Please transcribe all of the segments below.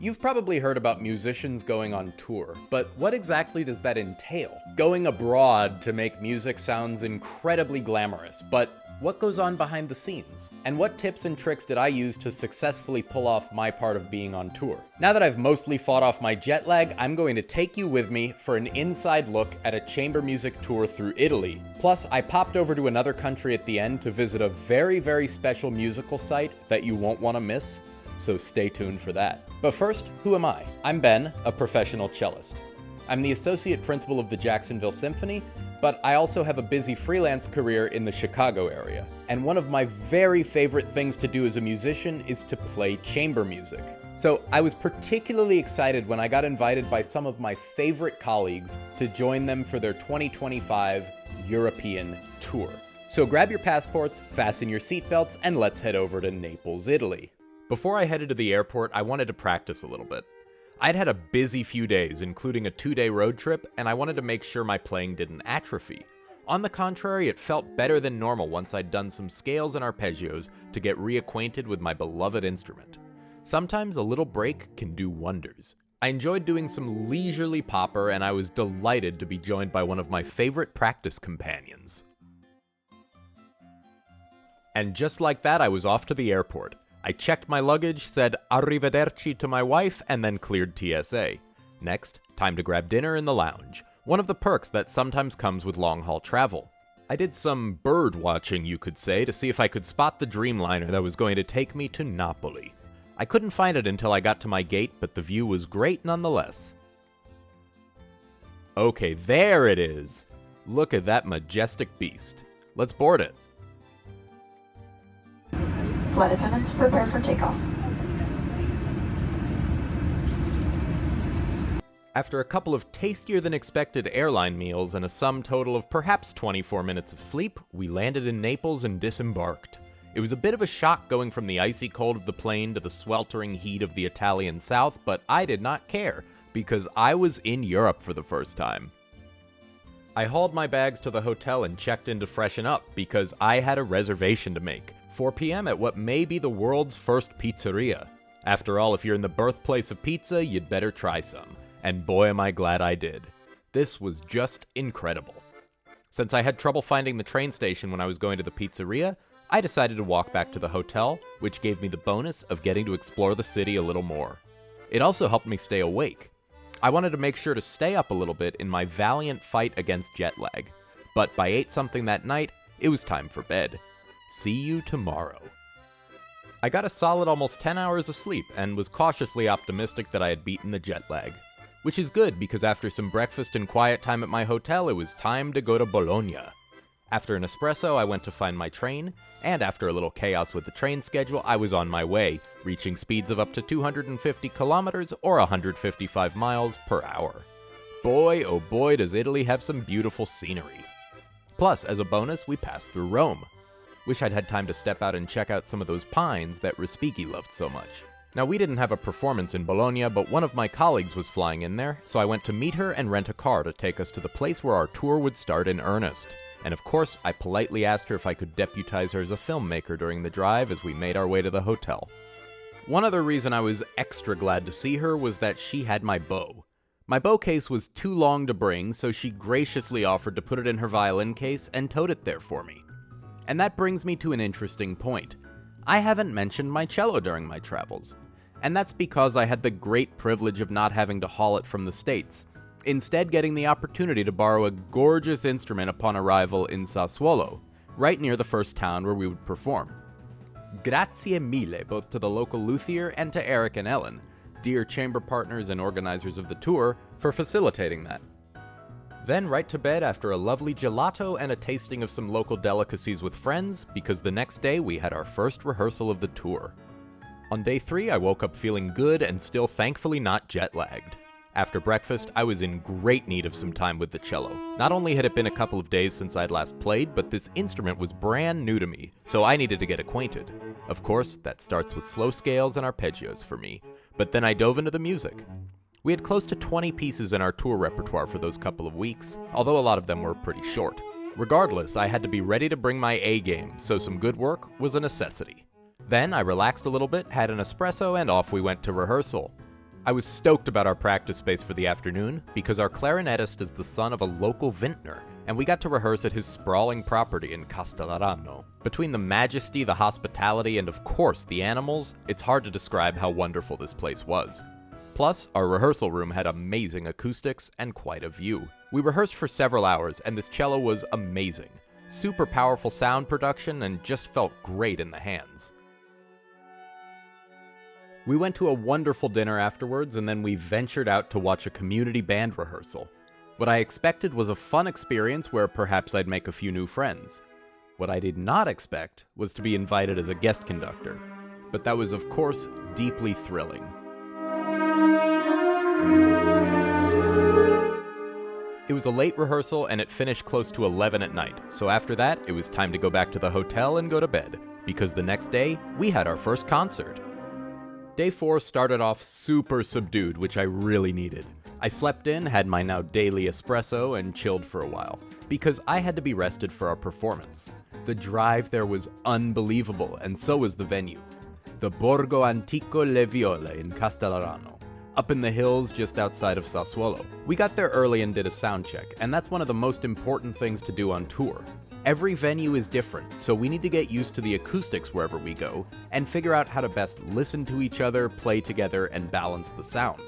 You've probably heard about musicians going on tour, but what exactly does that entail? Going abroad to make music sounds incredibly glamorous, but what goes on behind the scenes? And what tips and tricks did I use to successfully pull off my part of being on tour? Now that I've mostly fought off my jet lag, I'm going to take you with me for an inside look at a chamber music tour through Italy. Plus, I popped over to another country at the end to visit a very, very special musical site that you won't want to miss, so stay tuned for that. But first, who am I? I'm Ben, a professional cellist. I'm the associate principal of the Jacksonville Symphony, but I also have a busy freelance career in the Chicago area. And one of my very favorite things to do as a musician is to play chamber music. So I was particularly excited when I got invited by some of my favorite colleagues to join them for their 2025 European tour. So grab your passports, fasten your seatbelts, and let's head over to Naples, Italy. Before I headed to the airport, I wanted to practice a little bit. I'd had a busy few days, including a 2-day road trip, and I wanted to make sure my playing didn't atrophy. On the contrary, it felt better than normal once I'd done some scales and arpeggios to get reacquainted with my beloved instrument. Sometimes a little break can do wonders. I enjoyed doing some leisurely popper, and I was delighted to be joined by one of my favorite practice companions. And just like that, I was off to the airport. I checked my luggage, said arrivederci to my wife, and then cleared TSA. Next, time to grab dinner in the lounge, one of the perks that sometimes comes with long-haul travel. I did some bird watching, you could say, to see if I could spot the Dreamliner that was going to take me to Napoli. I couldn't find it until I got to my gate, but the view was great nonetheless. Okay, there it is! Look at that majestic beast. Let's board it. Flight attendants, prepare for takeoff. After a couple of tastier-than-expected airline meals and a sum total of perhaps 24 minutes of sleep, we landed in Naples and disembarked. It was a bit of a shock going from the icy cold of the plane to the sweltering heat of the Italian south, but I did not care, because I was in Europe for the first time. I hauled my bags to the hotel and checked in to freshen up, because I had a reservation to make. 4 p.m. at what may be the world's first pizzeria. After all, if you're in the birthplace of pizza, you'd better try some. And boy am I glad I did. This was just incredible. Since I had trouble finding the train station when I was going to the pizzeria, I decided to walk back to the hotel, which gave me the bonus of getting to explore the city a little more. It also helped me stay awake. I wanted to make sure to stay up a little bit in my valiant fight against jet lag. But by 8-something that night, it was time for bed. See you tomorrow. I got a solid almost 10 hours of sleep and was cautiously optimistic that I had beaten the jet lag. Which is good because after some breakfast and quiet time at my hotel, it was time to go to Bologna. After an espresso, I went to find my train, and after a little chaos with the train schedule, I was on my way, reaching speeds of up to 250 kilometers or 155 miles per hour. Boy, oh boy, does Italy have some beautiful scenery. Plus, as a bonus, we passed through Rome. Wish I'd had time to step out and check out some of those pines that Respighi loved so much. Now, we didn't have a performance in Bologna, but one of my colleagues was flying in there, so I went to meet her and rent a car to take us to the place where our tour would start in earnest. And of course, I politely asked her if I could deputize her as a filmmaker during the drive as we made our way to the hotel. One other reason I was extra glad to see her was that she had my bow. My bow case was too long to bring, so she graciously offered to put it in her violin case and towed it there for me. And that brings me to an interesting point. I haven't mentioned my cello during my travels. And that's because I had the great privilege of not having to haul it from the States, instead getting the opportunity to borrow a gorgeous instrument upon arrival in Sassuolo, right near the first town where we would perform. Grazie mille both to the local luthier and to Eric and Ellen, dear chamber partners and organizers of the tour, for facilitating that. Then right to bed after a lovely gelato and a tasting of some local delicacies with friends, because the next day we had our first rehearsal of the tour. On day 3, I woke up feeling good and still thankfully not jet-lagged. After breakfast, I was in great need of some time with the cello. Not only had it been a couple of days since I'd last played, but this instrument was brand new to me, so I needed to get acquainted. Of course, that starts with slow scales and arpeggios for me, but then I dove into the music. We had close to 20 pieces in our tour repertoire for those couple of weeks, although a lot of them were pretty short. Regardless, I had to be ready to bring my A-game, so some good work was a necessity. Then I relaxed a little bit, had an espresso, and off we went to rehearsal. I was stoked about our practice space for the afternoon because our clarinetist is the son of a local vintner, and we got to rehearse at his sprawling property in Castellarano. Between the majesty, the hospitality, and of course the animals, it's hard to describe how wonderful this place was. Plus, our rehearsal room had amazing acoustics and quite a view. We rehearsed for several hours, and this cello was amazing. Super powerful sound production and just felt great in the hands. We went to a wonderful dinner afterwards, and then we ventured out to watch a community band rehearsal. What I expected was a fun experience where perhaps I'd make a few new friends. What I did not expect was to be invited as a guest conductor, but that was of course deeply thrilling. It was a late rehearsal and it finished close to 11 at night, so after that it was time to go back to the hotel and go to bed, because the next day we had our first concert. Day 4 started off super subdued, which I really needed. I slept in, had my now daily espresso, and chilled for a while, because I had to be rested for our performance. The drive there was unbelievable, and so was the venue. The Borgo Antico Le Viole in Castellarano, up in the hills just outside of Sassuolo. We got there early and did a sound check, and that's one of the most important things to do on tour. Every venue is different, so we need to get used to the acoustics wherever we go, and figure out how to best listen to each other, play together, and balance the sound.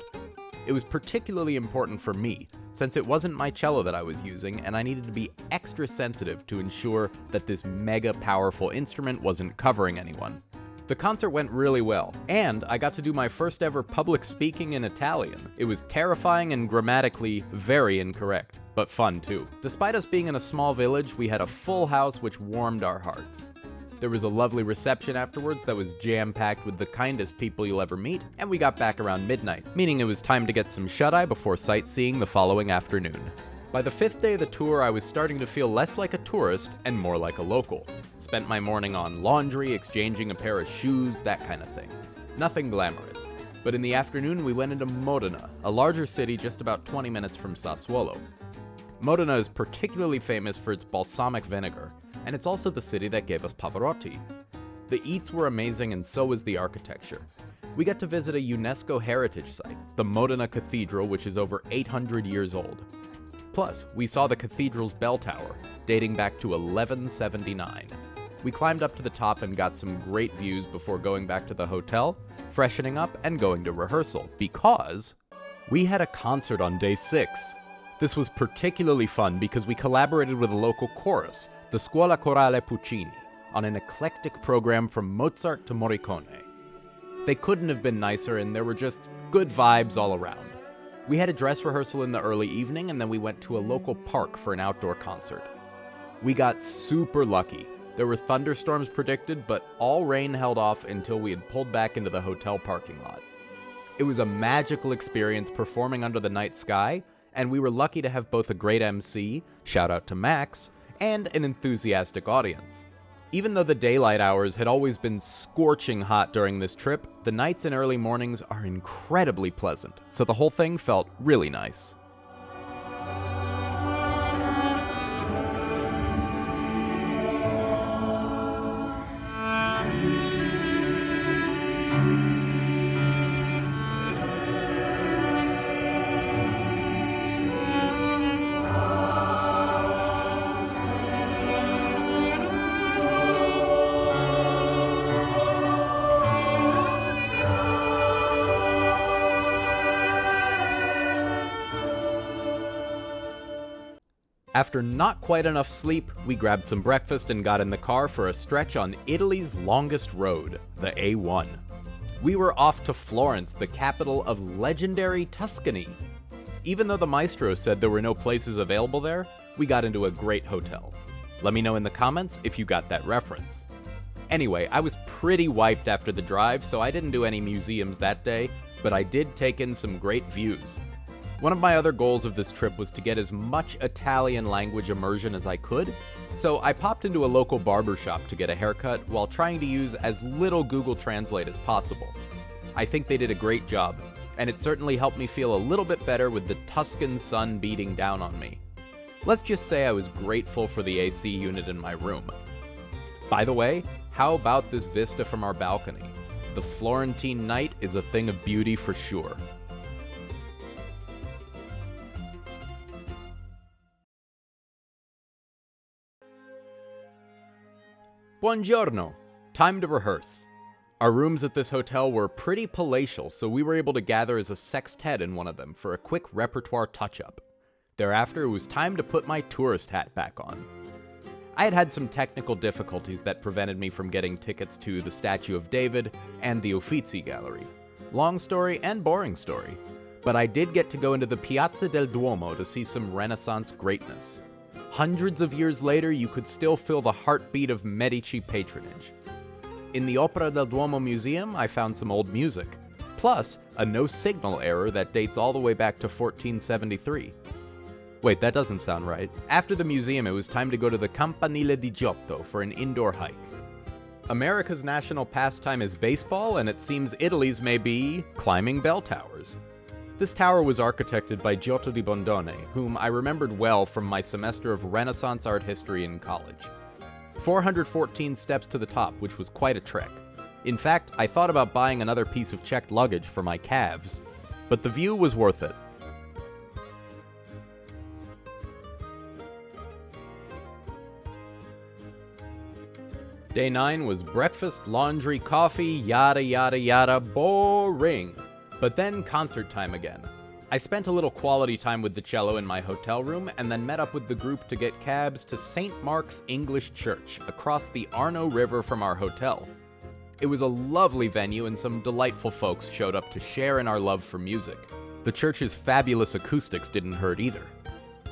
It was particularly important for me, since it wasn't my cello that I was using, and I needed to be extra sensitive to ensure that this mega powerful instrument wasn't covering anyone. The concert went really well, and I got to do my first ever public speaking in Italian. It was terrifying and grammatically very incorrect, but fun too. Despite us being in a small village, we had a full house which warmed our hearts. There was a lovely reception afterwards that was jam-packed with the kindest people you'll ever meet, and we got back around midnight, meaning it was time to get some shut-eye before sightseeing the following afternoon. By the 5th day of the tour, I was starting to feel less like a tourist and more like a local. Spent my morning on laundry, exchanging a pair of shoes, that kind of thing. Nothing glamorous. But in the afternoon, we went into Modena, a larger city just about 20 minutes from Sassuolo. Modena is particularly famous for its balsamic vinegar, and it's also the city that gave us Pavarotti. The eats were amazing and so was the architecture. We got to visit a UNESCO heritage site, the Modena Cathedral, which is over 800 years old. Plus, we saw the cathedral's bell tower, dating back to 1179. We climbed up to the top and got some great views before going back to the hotel, freshening up, and going to rehearsal, because we had a concert on day 6. This was particularly fun because we collaborated with a local chorus, the Scuola Corale Puccini, on an eclectic program from Mozart to Morricone. They couldn't have been nicer, and there were just good vibes all around. We had a dress rehearsal in the early evening, and then we went to a local park for an outdoor concert. We got super lucky. There were thunderstorms predicted, but all rain held off until we had pulled back into the hotel parking lot. It was a magical experience performing under the night sky, and we were lucky to have both a great MC, shout out to Max, and an enthusiastic audience. Even though the daylight hours had always been scorching hot during this trip, the nights and early mornings are incredibly pleasant, so the whole thing felt really nice. After not quite enough sleep, we grabbed some breakfast and got in the car for a stretch on Italy's longest road, the A1. We were off to Florence, the capital of legendary Tuscany. Even though the maestro said there were no places available there, we got into a great hotel. Let me know in the comments if you got that reference. Anyway, I was pretty wiped after the drive, so I didn't do any museums that day, but I did take in some great views. One of my other goals of this trip was to get as much Italian language immersion as I could, so I popped into a local barbershop to get a haircut while trying to use as little Google Translate as possible. I think they did a great job, and it certainly helped me feel a little bit better with the Tuscan sun beating down on me. Let's just say I was grateful for the AC unit in my room. By the way, how about this vista from our balcony? The Florentine night is a thing of beauty for sure. Buongiorno. Time to rehearse. Our rooms at this hotel were pretty palatial, so we were able to gather as a sextet in one of them for a quick repertoire touch-up. Thereafter, it was time to put my tourist hat back on. I had had some technical difficulties that prevented me from getting tickets to the Statue of David and the Uffizi Gallery. Long story and boring story. But I did get to go into the Piazza del Duomo to see some Renaissance greatness. Hundreds of years later, you could still feel the heartbeat of Medici patronage. In the Opera del Duomo Museum, I found some old music, plus a no-signal error that dates all the way back to 1473. Wait, that doesn't sound right. After the museum, it was time to go to the Campanile di Giotto for an indoor hike. America's national pastime is baseball, and it seems Italy's may be climbing bell towers. This tower was architected by Giotto di Bondone, whom I remembered well from my semester of Renaissance art history in college. 414 steps to the top, which was quite a trek. In fact, I thought about buying another piece of checked luggage for my calves, but the view was worth it. Day 9 was breakfast, laundry, coffee, yada yada yada, boring. But then concert time again. I spent a little quality time with the cello in my hotel room and then met up with the group to get cabs to St. Mark's English Church across the Arno River from our hotel. It was a lovely venue and some delightful folks showed up to share in our love for music. The church's fabulous acoustics didn't hurt either.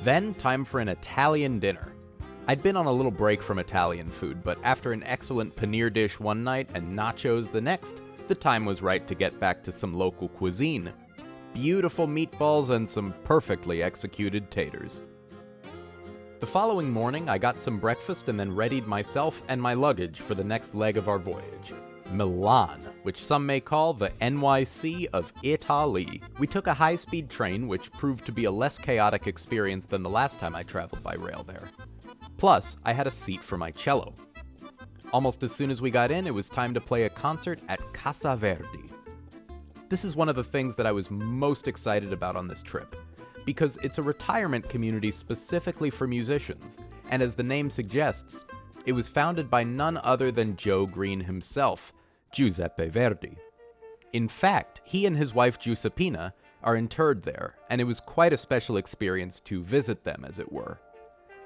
Then time for an Italian dinner. I'd been on a little break from Italian food, but after an excellent paneer dish one night and nachos the next, the time was right to get back to some local cuisine. Beautiful meatballs and some perfectly executed taters. The following morning, I got some breakfast and then readied myself and my luggage for the next leg of our voyage. Milan, which some may call the NYC of Italy. We took a high-speed train, which proved to be a less chaotic experience than the last time I traveled by rail there. Plus, I had a seat for my cello. Almost as soon as we got in, it was time to play a concert at Casa Verdi. This is one of the things that I was most excited about on this trip, because it's a retirement community specifically for musicians, and as the name suggests, it was founded by none other than Joe Green himself, Giuseppe Verdi. In fact, he and his wife Giuseppina are interred there, and it was quite a special experience to visit them, as it were.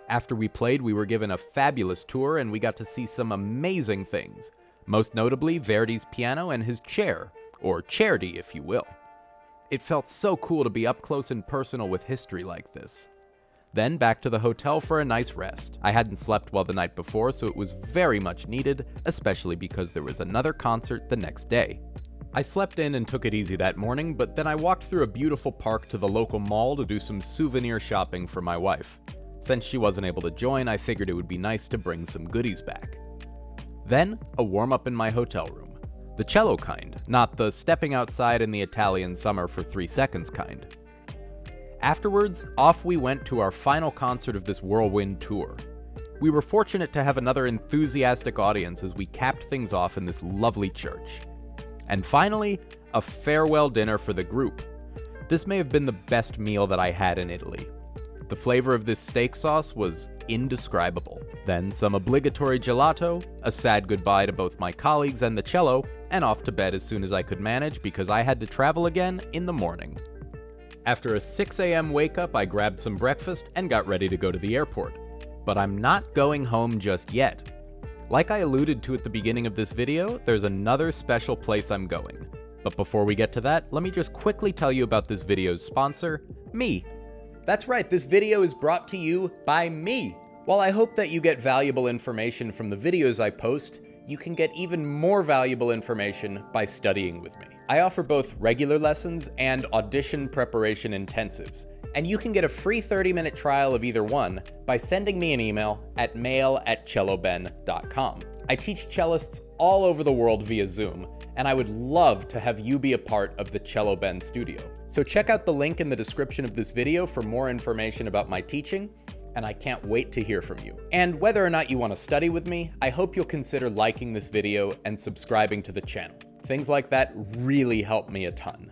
After we played, we were given a fabulous tour and we got to see some amazing things, most notably Verdi's piano and his chair, or chairdy if you will. It felt so cool to be up close and personal with history like this. Then back to the hotel for a nice rest. I hadn't slept well the night before, so it was very much needed, especially because there was another concert the next day. I slept in and took it easy that morning, but then I walked through a beautiful park to the local mall to do some souvenir shopping for my wife. Since she wasn't able to join, I figured it would be nice to bring some goodies back. Then, a warm-up in my hotel room. The cello kind, not the stepping outside in the Italian summer for 3 seconds kind. Afterwards, off we went to our final concert of this whirlwind tour. We were fortunate to have another enthusiastic audience as we capped things off in this lovely church. And finally, a farewell dinner for the group. This may have been the best meal that I had in Italy. The flavor of this steak sauce was indescribable. Then some obligatory gelato, a sad goodbye to both my colleagues and the cello, and off to bed as soon as I could manage because I had to travel again in the morning. After a 6 a.m. wake-up, I grabbed some breakfast and got ready to go to the airport. But I'm not going home just yet. Like I alluded to at the beginning of this video, there's another special place I'm going. But before we get to that, let me just quickly tell you about this video's sponsor, me. That's right, this video is brought to you by me. While I hope that you get valuable information from the videos I post, you can get even more valuable information by studying with me. I offer both regular lessons and audition preparation intensives, and you can get a free 30-minute trial of either one by sending me an email at mail@celloben.com. I teach cellists all over the world via Zoom, and I would love to have you be a part of the Cello Ben studio. So check out the link in the description of this video for more information about my teaching, and I can't wait to hear from you. And whether or not you want to study with me, I hope you'll consider liking this video and subscribing to the channel. Things like that really help me a ton.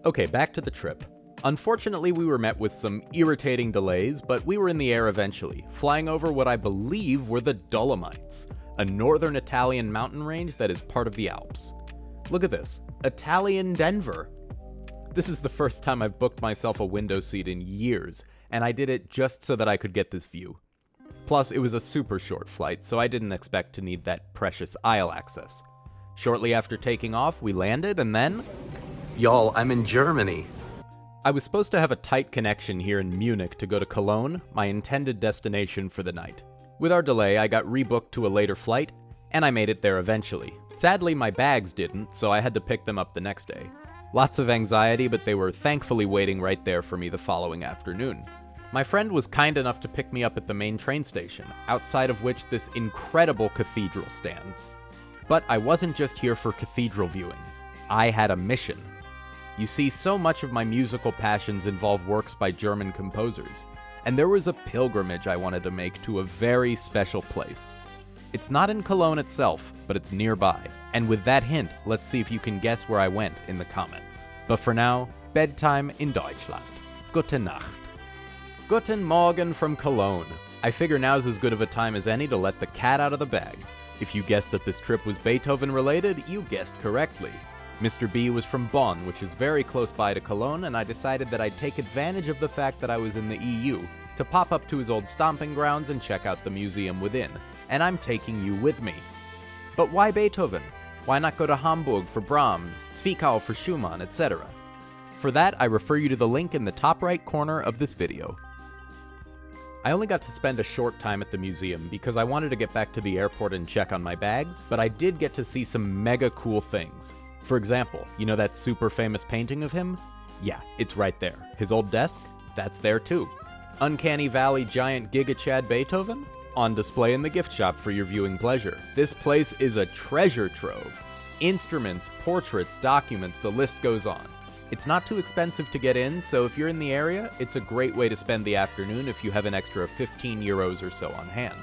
Okay, back to the trip. Unfortunately, we were met with some irritating delays, but we were in the air eventually, flying over what I believe were the Dolomites. a northern Italian mountain range that is part of the Alps. Look at this, Italian Denver. This is the first time I've booked myself a window seat in years, and I did it just so that I could get this view. Plus, it was a super short flight, so I didn't expect to need that precious aisle access. Shortly after taking off, we landed, and then... Y'all, I'm in Germany. I was supposed to have a tight connection here in Munich to go to Cologne, my intended destination for the night. With our delay, I got rebooked to a later flight, and I made it there eventually. Sadly, my bags didn't, so I had to pick them up the next day. Lots of anxiety, but they were thankfully waiting right there for me the following afternoon. My friend was kind enough to pick me up at the main train station, outside of which this incredible cathedral stands. But I wasn't just here for cathedral viewing. I had a mission. You see, so much of my musical passions involve works by German composers, and there was a pilgrimage I wanted to make to a very special place. It's not in Cologne itself, but it's nearby. And with that hint, let's see if you can guess where I went in the comments. But for now, bedtime in Deutschland. Gute Nacht. Guten Morgen from Cologne. I figure now's as good of a time as any to let the cat out of the bag. If you guessed that this trip was Beethoven related, you guessed correctly. Mr. B was from Bonn, which is very close by to Cologne, and I decided that I'd take advantage of the fact that I was in the EU to pop up to his old stomping grounds and check out the museum within. And I'm taking you with me. But why Beethoven? Why not go to Hamburg for Brahms, Zwickau for Schumann, etc.? For that, I refer you to the link in the top right corner of this video. I only got to spend a short time at the museum because I wanted to get back to the airport and check on my bags, but I did get to see some mega cool things. For example, you know that super famous painting of him? Yeah, it's right there. His old desk? That's there too. Uncanny Valley giant Giga Chad Beethoven? On display in the gift shop for your viewing pleasure. This place is a treasure trove. Instruments, portraits, documents, the list goes on. It's not too expensive to get in, so if you're in the area, it's a great way to spend the afternoon if you have an extra 15 euros or so on hand.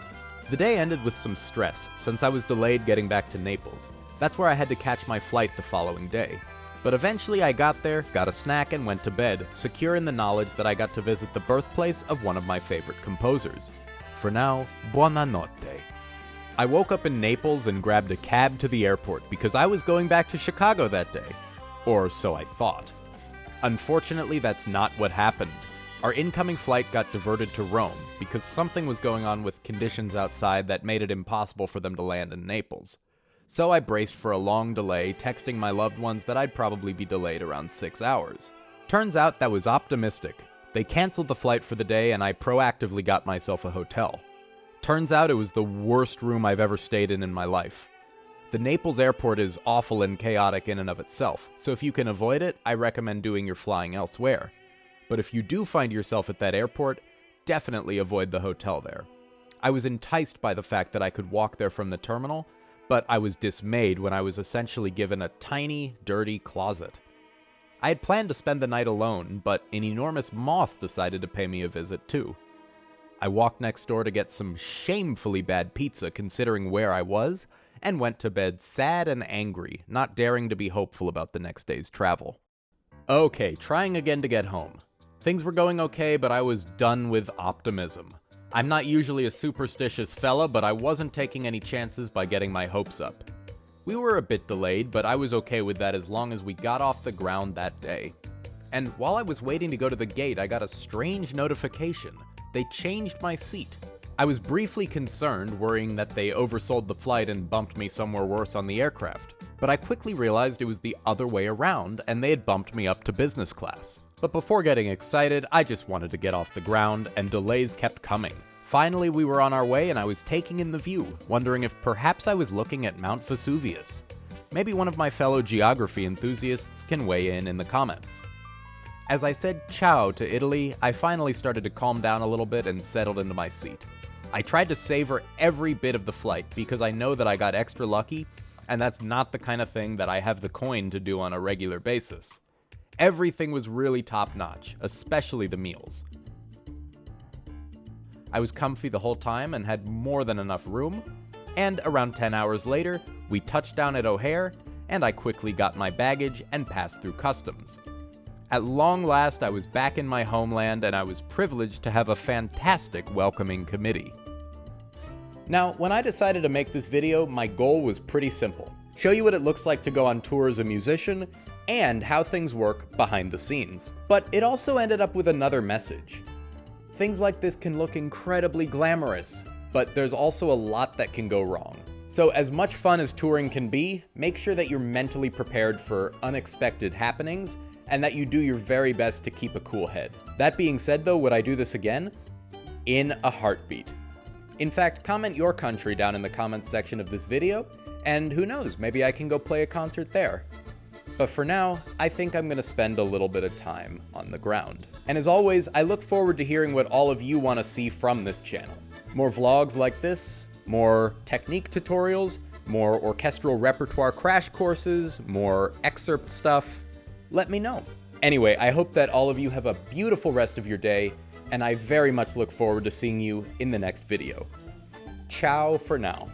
The day ended with some stress, since I was delayed getting back to Naples. That's where I had to catch my flight the following day. But eventually I got there, got a snack, and went to bed, secure in the knowledge that I got to visit the birthplace of one of my favorite composers. For now, buonanotte. I woke up in Naples and grabbed a cab to the airport because I was going back to Chicago that day. Or so I thought. Unfortunately, that's not what happened. Our incoming flight got diverted to Rome because something was going on with conditions outside that made it impossible for them to land in Naples. So I braced for a long delay, texting my loved ones that I'd probably be delayed around 6 hours. Turns out that was optimistic. They canceled the flight for the day and I proactively got myself a hotel. Turns out it was the worst room I've ever stayed in my life. The Naples airport is awful and chaotic in and of itself, so if you can avoid it, I recommend doing your flying elsewhere. But if you do find yourself at that airport, definitely avoid the hotel there. I was enticed by the fact that I could walk there from the terminal, but I was dismayed when I was essentially given a tiny, dirty closet. I had planned to spend the night alone, but an enormous moth decided to pay me a visit too. I walked next door to get some shamefully bad pizza considering where I was, and went to bed sad and angry, not daring to be hopeful about the next day's travel. Okay, trying again to get home. Things were going okay, but I was done with optimism. I'm not usually a superstitious fella, but I wasn't taking any chances by getting my hopes up. We were a bit delayed, but I was okay with that as long as we got off the ground that day. And while I was waiting to go to the gate, I got a strange notification. They changed my seat. I was briefly concerned, worrying that they oversold the flight and bumped me somewhere worse on the aircraft. But I quickly realized it was the other way around, and they had bumped me up to business class. But before getting excited, I just wanted to get off the ground, and delays kept coming. Finally, we were on our way, and I was taking in the view, wondering if perhaps I was looking at Mount Vesuvius. Maybe one of my fellow geography enthusiasts can weigh in the comments. As I said ciao to Italy, I finally started to calm down a little bit and settled into my seat. I tried to savor every bit of the flight because I know that I got extra lucky, and that's not the kind of thing that I have the coin to do on a regular basis. Everything was really top-notch, especially the meals. I was comfy the whole time and had more than enough room, and around 10 hours later, we touched down at O'Hare, and I quickly got my baggage and passed through customs. At long last, I was back in my homeland, and I was privileged to have a fantastic welcoming committee. Now, when I decided to make this video, my goal was pretty simple. Show you what it looks like to go on tour as a musician, and how things work behind the scenes. But it also ended up with another message. Things like this can look incredibly glamorous, but there's also a lot that can go wrong. So as much fun as touring can be, make sure that you're mentally prepared for unexpected happenings, and that you do your very best to keep a cool head. That being said though, would I do this again? In a heartbeat. In fact, comment your country down in the comments section of this video, and who knows, maybe I can go play a concert there. But for now, I think I'm gonna spend a little bit of time on the ground. And as always, I look forward to hearing what all of you wanna see from this channel. More vlogs like this, more technique tutorials, more orchestral repertoire crash courses, more excerpt stuff. Let me know. Anyway, I hope that all of you have a beautiful rest of your day, and I very much look forward to seeing you in the next video. Ciao for now.